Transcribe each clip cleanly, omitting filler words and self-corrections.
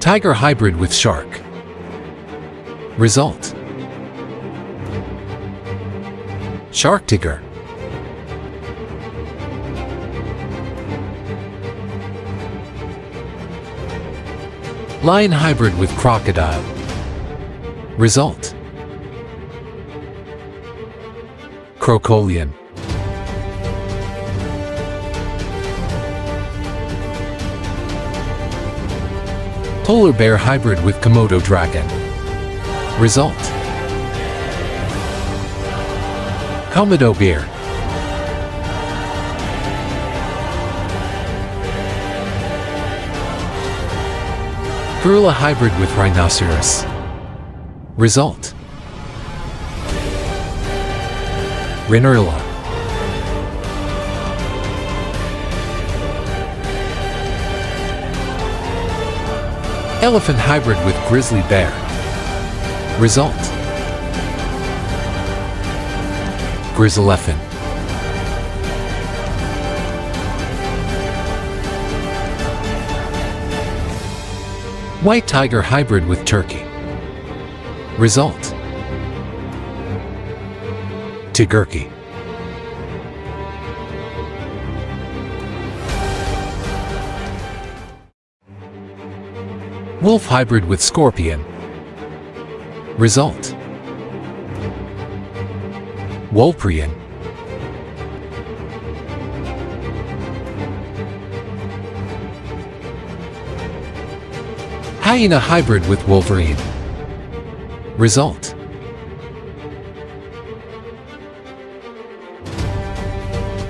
Tiger hybrid with shark. Result: shark tiger. Lion hybrid with crocodile. Result: Crocodile. Polar bear hybrid with Komodo dragon. Result: Komodo bear. Gorilla hybrid with rhinoceros. Result: Rhinoceros. Elephant hybrid with grizzly bear. Result: Grizzly elephant. White tiger hybrid with turkey. Result: Tigurkey. Wolf hybrid with scorpion. Result: Wolprian. Hyena hybrid with Wolverine. Result: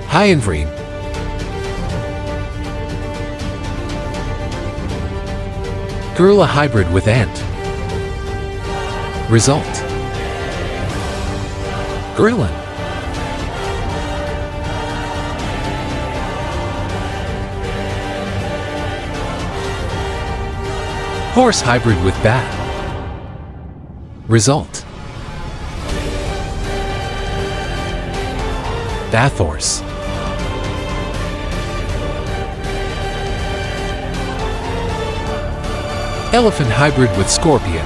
Hyena Wolverine. Gorilla hybrid with ant. Result: Gorilla. Horse hybrid with bat. Result: Bathhorse. Elephant hybrid with scorpion.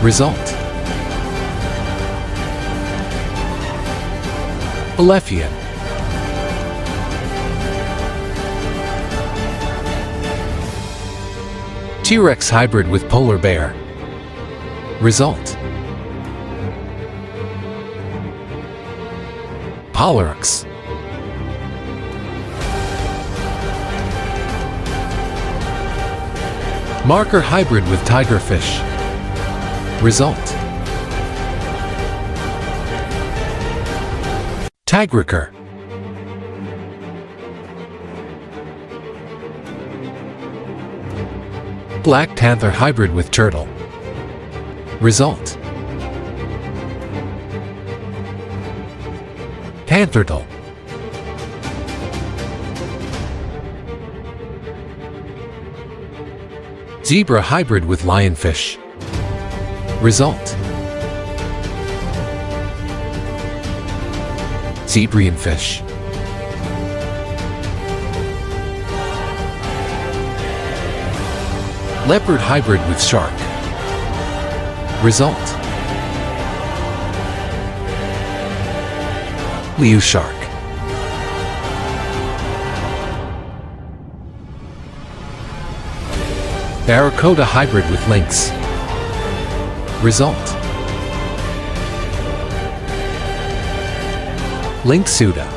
Result: Elephian. T-Rex hybrid with polar bear. Result: Pollux. Markhor hybrid with tigerfish. Result: Tigriker. Black panther hybrid with turtle. Result: Panther Turtle. Zebra hybrid with lionfish. Result: Zebrian fish. Leopard hybrid with shark. Result: Leo shark. Barracuda hybrid with lynx. Result: Lynxuda.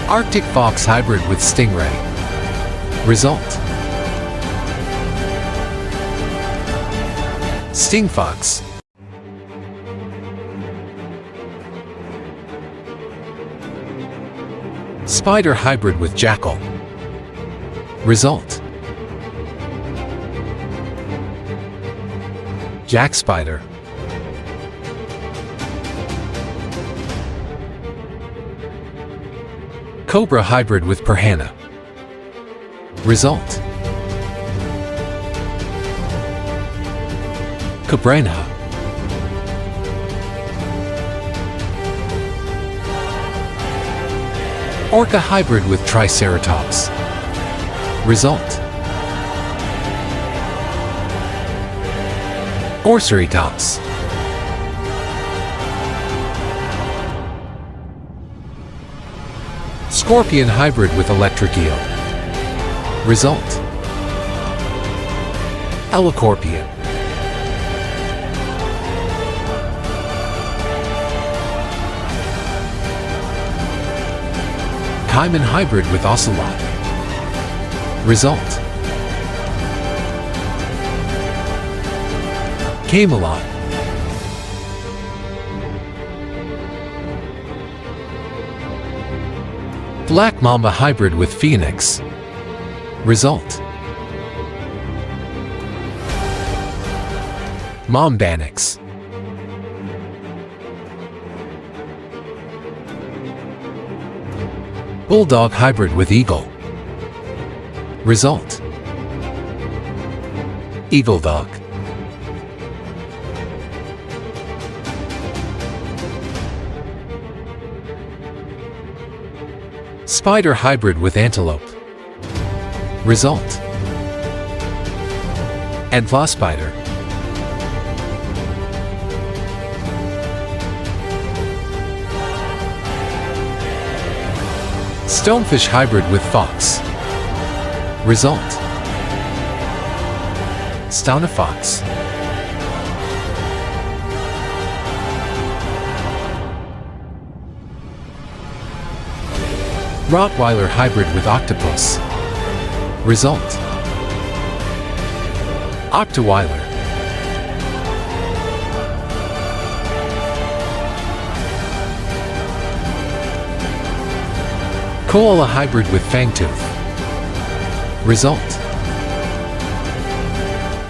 Arctic fox hybrid with stingray. Result: Sting fox. Spider hybrid with jackal. Result: Jack spider. Cobra hybrid with piranha. Result: Cobra. Orca hybrid with Triceratops. Result: Orceratops. Scorpion hybrid with Electric Eel. Result: Elecorpion. Caiman hybrid with Ocelot. Result: Camelot. Black Mamba hybrid with Phoenix. Result: Mombanix. Bulldog hybrid with Eagle. Result: Eagle Dog. Spider hybrid with Antelope. Result: Antler Spider. Stonefish hybrid with Fox. Result: Stonefox. Rottweiler hybrid with Octopus. Result: Octoweiler. Koala hybrid with Fangtooth. Result: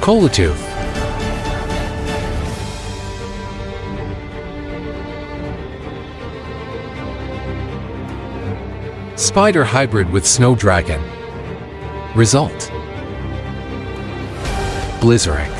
Koalatooth. Spider hybrid with Snow Dragon. Result: Blizzard.